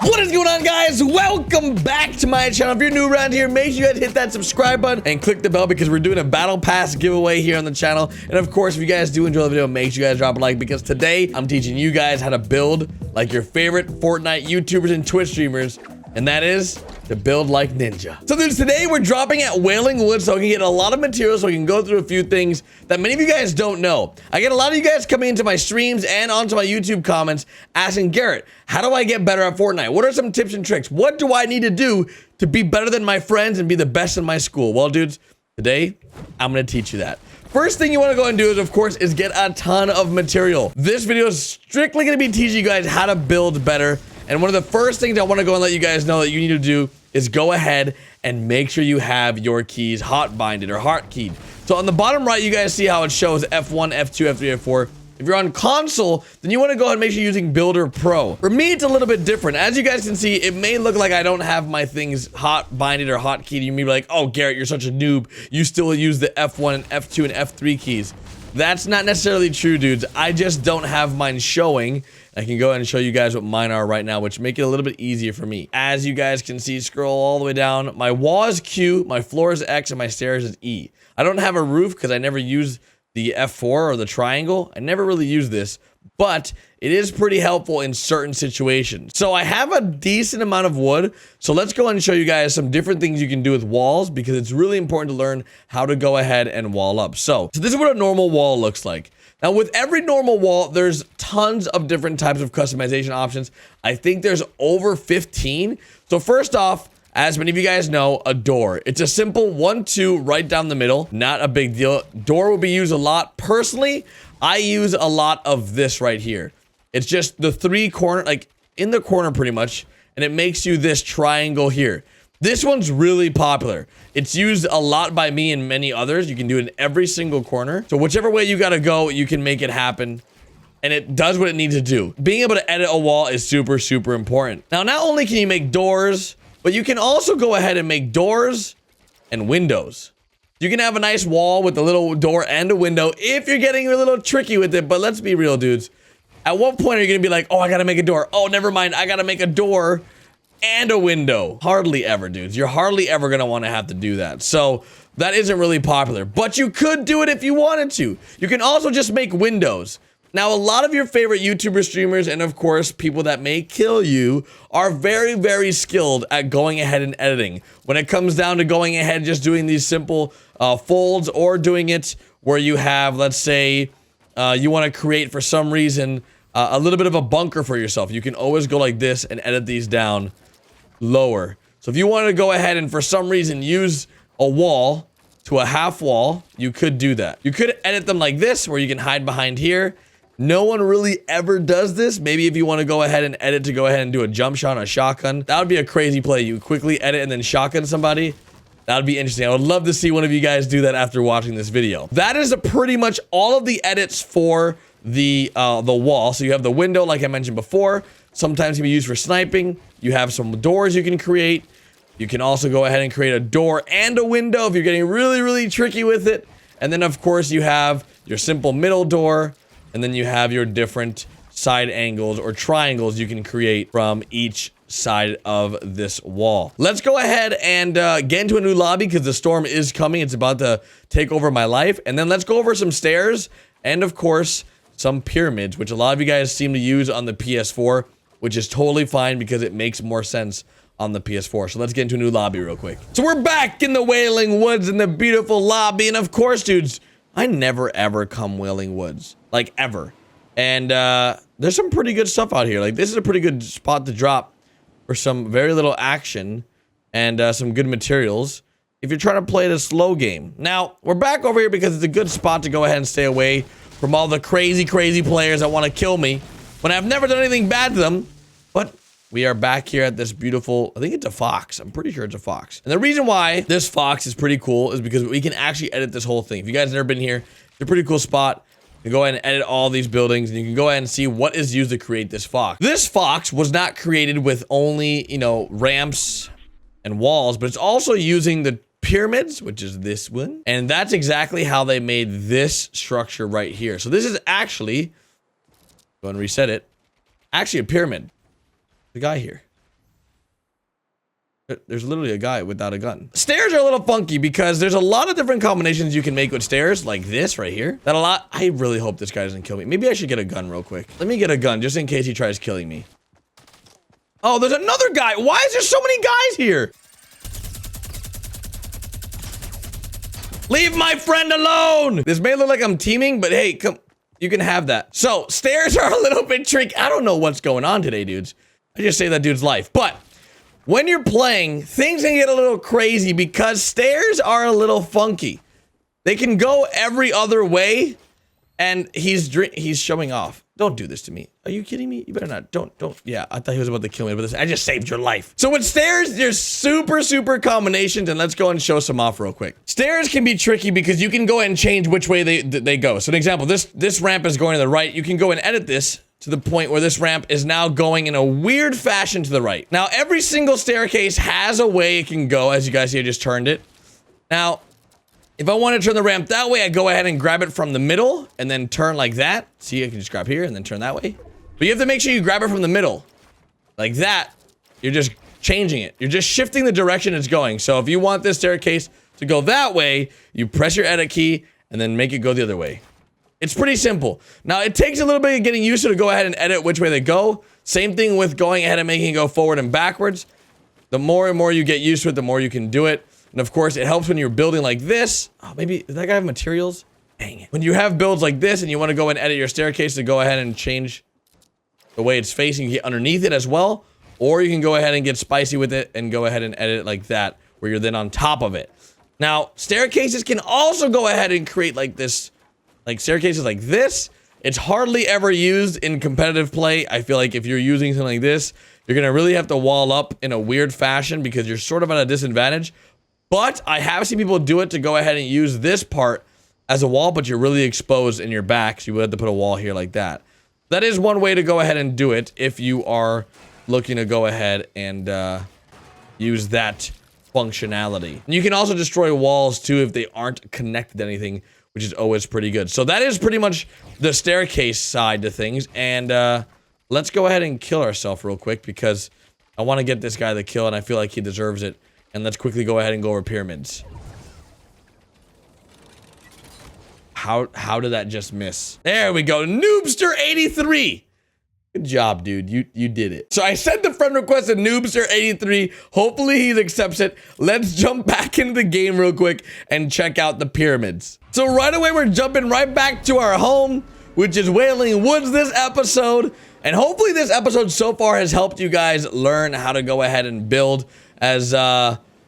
What is going on, guys? Welcome back to my channel. If you're new around here, make sure you guys hit that subscribe button and click the bell because we're doing a battle pass giveaway here on the channel. And of course, if you guys do enjoy the video, make sure you guys drop a like because today I'm teaching you guys how to build like your favorite Fortnite YouTubers and Twitch streamers, and that is to build like Ninja. So dudes, today we're dropping at Wailing Woods so I can get a lot of material so we can go through a few things that many of you guys don't know. I get a lot of you guys coming into my streams and onto my YouTube comments asking, Garrett, how do I get better at Fortnite? What are some tips and tricks? What do I need to do to be better than my friends and be the best in my school? Well, dudes, today I'm gonna teach you that. First thing you want to go and do is, of course, is get a ton of material. This video is strictly going to be teaching you guys how to build better. And one of the first things I want to go and let you guys know that you need to do is go ahead and make sure you have your keys hot binded or hotkeyed. So on the bottom right, you guys see how it shows F1, F2, F3, F4. If you're on console, then you want to go ahead and make sure you're using Builder Pro. For me, it's a little bit different. As you guys can see, it may look like I don't have my things hot binded or hotkeyed. You may be like, oh, Garrett, you're such a noob. You still use the F1 and F2 and F3 keys. That's not necessarily true, dudes. I just don't have mine showing. I can go ahead and show you guys what mine are right now, which make it a little bit easier for me. As you guys can see, scroll all the way down. My wall is Q, my floor is X, and my stairs is E. I don't have a roof because I never use the F4 or the triangle. I never really use this, but it is pretty helpful in certain situations. So I have a decent amount of wood. So let's go and show you guys some different things you can do with walls because it's really important to learn how to go ahead and wall up. So this is what a normal wall looks like. Now with every normal wall, there's tons of different types of customization options. I think there's over 15. So first off, as many of you guys know, a door. It's a simple 1-2 right down the middle. Not a big deal. Door will be used a lot. Personally, I use a lot of this right here. It's just the three corner, like in the corner pretty much, and it makes you this triangle here. This one's really popular. It's used a lot by me and many others. You can do it in every single corner. So whichever way you gotta go, you can make it happen. And it does what it needs to do. Being able to edit a wall is super, super important. Now, not only can you make doors, but you can also go ahead and make doors and windows. You can have a nice wall with a little door and a window if you're getting a little tricky with it. But let's be real, dudes. At what point are you going to be like, oh, I got to make a door. Oh, never mind. I got to make a door and a window. Hardly ever, dudes. You're hardly ever going to want to have to do that. So that isn't really popular. But you could do it if you wanted to. You can also just make windows. Now, a lot of your favorite YouTuber streamers and, of course, people that may kill you are very, very skilled at going ahead and editing. When it comes down to going ahead and just doing these simple folds or doing it where you have, let's say, you want to create, for some reason, a little bit of a bunker for yourself. You can always go like this and edit these down lower. So if you wanted to go ahead and, for some reason, use a wall to a half wall, you could do that. You could edit them like this where you can hide behind here. No one really ever does this. Maybe if you want to go ahead and edit to go ahead and do a jump shot on a shotgun, that would be a crazy play. You quickly edit and then shotgun somebody. That would be interesting. I would love to see one of you guys do that after watching this video. That is pretty much all of the edits for the wall. So you have the window, like I mentioned before. Sometimes it can be used for sniping. You have some doors you can create. You can also go ahead and create a door and a window if you're getting really, really tricky with it. And then, of course, you have your simple middle door. And then you have your different side angles or triangles you can create from each side of this wall. Let's go ahead and get into a new lobby because the storm is coming. It's about to take over my life. And then let's go over some stairs and, of course, some pyramids, which a lot of you guys seem to use on the PS4, which is totally fine because it makes more sense on the PS4. So let's get into a new lobby real quick. So we're back in the Wailing Woods in the beautiful lobby. And, of course, dudes, I never, ever come Wailing Woods. Like, ever. And there's some pretty good stuff out here. Like, this is a pretty good spot to drop for some very little action and some good materials if you're trying to play the slow game. Now, we're back over here because it's a good spot to go ahead and stay away from all the crazy, crazy players that want to kill me when I've never done anything bad to them. But we are back here at this beautiful, I think it's a fox. I'm pretty sure it's a fox. And the reason why this fox is pretty cool is because we can actually edit this whole thing. If you guys have never been here, it's a pretty cool spot. You can go ahead and edit all these buildings, and you can go ahead and see what is used to create this fox. This fox was not created with only, you know, ramps and walls, but it's also using the pyramids, which is this one. And that's exactly how they made this structure right here. So this is actually, go and reset it, actually a pyramid. The guy here. There's literally a guy without a gun. Stairs are a little funky because there's a lot of different combinations you can make with stairs, like this right here. I really hope this guy doesn't kill me. Maybe I should get a gun real quick. Let me get a gun just in case he tries killing me. Oh, there's another guy. Why is there so many guys here? Leave my friend alone. This may look like I'm teaming, but hey, come, you can have that. So stairs are a little bit tricky. I don't know what's going on today, dudes. I just saved that dude's life. But when you're playing, things can get a little crazy because stairs are a little funky. They can go every other way, and he's showing off. Don't do this to me. Are you kidding me? You better not. Don't. Yeah, I thought he was about to kill me, but I just saved your life. So with stairs, there's super combinations, and let's go and show some off real quick. Stairs can be tricky because you can go ahead and change which way they go. So an example, this ramp is going to the right. You can go and edit this to the point where this ramp is now going in a weird fashion to the right. Now, every single staircase has a way it can go. As you guys see, I just turned it. Now, if I want to turn the ramp that way, I go ahead and grab it from the middle and then turn like that. See, I can just grab here and then turn that way. But you have to make sure you grab it from the middle. Like that. You're just changing it. You're just shifting the direction it's going. So if you want this staircase to go that way, you press your edit key and then make it go the other way. It's pretty simple. Now, it takes a little bit of getting used to go ahead and edit which way they go. Same thing with going ahead and making it go forward and backwards. The more and more you get used to it, the more you can do it. And of course, it helps when you're building like this. Oh, maybe, does that guy have materials? Dang it. When you have builds like this and you want to go and edit your staircase to go ahead and change the way it's facing, you get underneath it as well. Or you can go ahead and get spicy with it and go ahead and edit it like that, where you're then on top of it. Now, staircases can also go ahead and create like this, like staircases like this. It's hardly ever used in competitive play. I feel like if you're using something like this, you're going to really have to wall up in a weird fashion because you're sort of at a disadvantage. But I have seen people do it to go ahead and use this part as a wall, but you're really exposed in your back, so you would have to put a wall here like that. That is one way to go ahead and do it if you are looking to go ahead and use that functionality. And you can also destroy walls too if they aren't connected to anything, which is always pretty good. So that is pretty much the staircase side to things. And let's go ahead and kill ourselves real quick because I want to get this guy the kill and I feel like he deserves it. And let's quickly go ahead and go over pyramids. How did that just miss? There we go. Noobster83. Good job, dude. You did it. So I sent the friend request to Noobster83. Hopefully he accepts it. Let's jump back into the game real quick and check out the pyramids. So right away, we're jumping right back to our home, which is Wailing Woods this episode. And hopefully this episode so far has helped you guys learn how to go ahead and build, as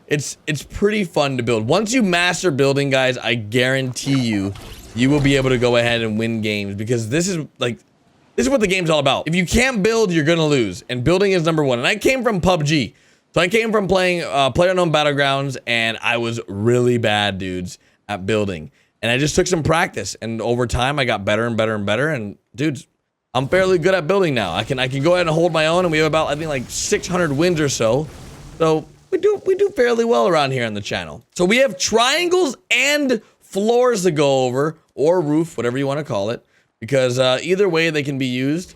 it's pretty fun to build. Once you master building, guys, I guarantee you will be able to go ahead and win games, because this is what the game's all about. If you can't build, you're gonna lose, and building is number one. And I came from PUBG, so I came from playing PlayerUnknown Battlegrounds, and I was really bad, dudes, at building. And I just took some practice, and over time I got better and better and better. And dudes, I'm fairly good at building now. I can go ahead and hold my own, and we have about, I think, like 600 wins or so. So we do fairly well around here on the channel. So we have triangles and floors to go over, or roof, whatever you want to call it, because either way they can be used.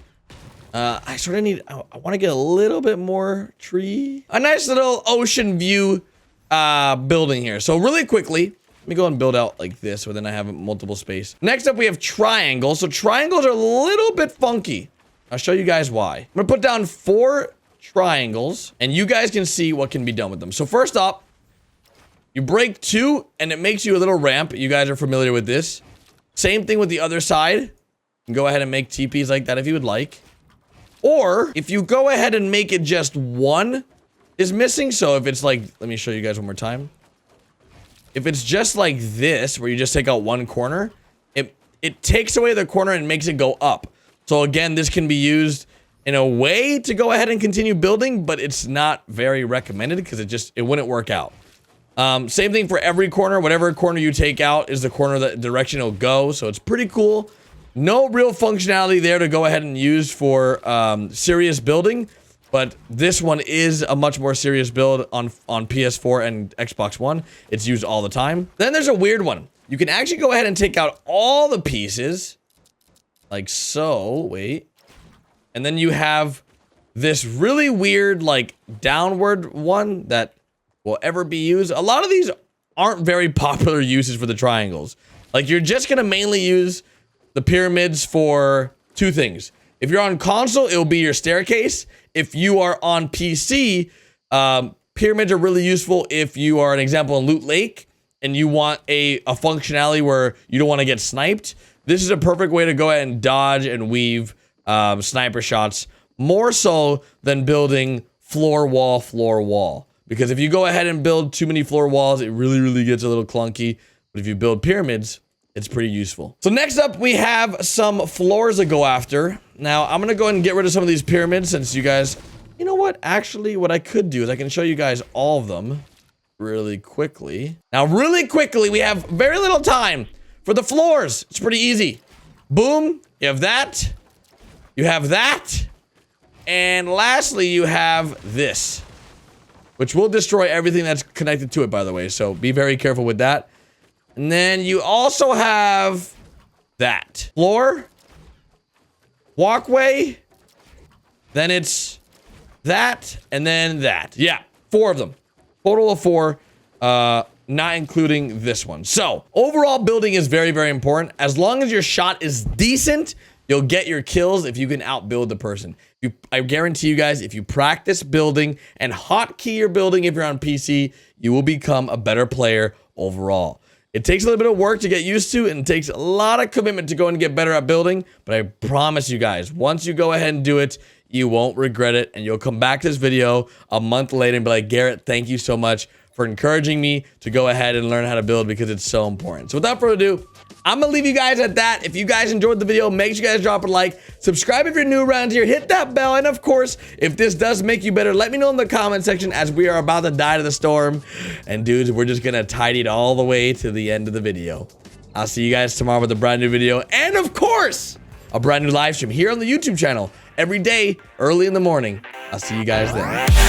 I sort of need, I want to get a little bit more tree. A nice little ocean view building here. So really quickly, let me go and build out like this, so then I have multiple space. Next up, we have triangles. So triangles are a little bit funky. I'll show you guys why. I'm gonna put down 4 triangles, and you guys can see what can be done with them. So first up, you break 2, and it makes you a little ramp. You guys are familiar with this. Same thing with the other side. You can go ahead and make TPs like that if you would like. Or if you go ahead and make it just 1 is missing. So if it's like, let me show you guys one more time. If it's just like this, where you just take out 1 corner, it takes away the corner and makes it go up. So again, this can be used in a way to go ahead and continue building, but it's not very recommended because it wouldn't work out. Same thing for every corner. Whatever corner you take out is the corner that direction it'll go. So it's pretty cool. No real functionality there to go ahead and use for serious building, but this one is a much more serious build on PS4 and Xbox One. It's used all the time. Then there's a weird one. You can actually go ahead and take out all the pieces, like so. Wait. And then you have this really weird, like, downward one that will ever be used. A lot of these aren't very popular uses for the triangles. Like, you're just gonna mainly use the pyramids for two things. If you're on console, it'll be your staircase. If you are on PC, pyramids are really useful if you are, an example, in Loot Lake and you want a functionality where you don't want to get sniped. This is a perfect way to go ahead and dodge and weave sniper shots, more so than building floor wall. Because if you go ahead and build too many floor walls, it really gets a little clunky. But if you build pyramids, it's pretty useful. So next up, we have some floors to go after. Now, I'm gonna go ahead and get rid of some of these pyramids since you guys... You know what? Actually, what I could do is I can show you guys all of them really quickly. Now, really quickly, we have very little time for the floors. It's pretty easy. Boom. You have that. You have that. And lastly, you have this, which will destroy everything that's connected to it, by the way. So be very careful with that. And then you also have that. Floor. Walkway. Then it's that. And then that. Yeah, 4 of them. Total of 4. Not including this one. So, overall building is very important. As long as your shot is decent, you'll get your kills if you can outbuild the person. I guarantee you guys, if you practice building and hotkey your building if you're on PC, you will become a better player overall. It takes a little bit of work to get used to, and it takes a lot of commitment to go and get better at building, but I promise you guys, once you go ahead and do it, you won't regret it, and you'll come back to this video a month later and be like, Garrett, thank you so much for encouraging me to go ahead and learn how to build, because it's so important. So without further ado, I'm gonna leave you guys at that. If you guys enjoyed the video, make sure you guys drop a like, subscribe if you're new around here, hit that bell, and of course, if this does make you better, let me know in the comment section, as we are about to die to the storm. And dudes, we're just gonna tidy it all the way to the end of the video. I'll see you guys tomorrow with a brand new video, and of course, a brand new live stream here on the YouTube channel every day, early in the morning. I'll see you guys then.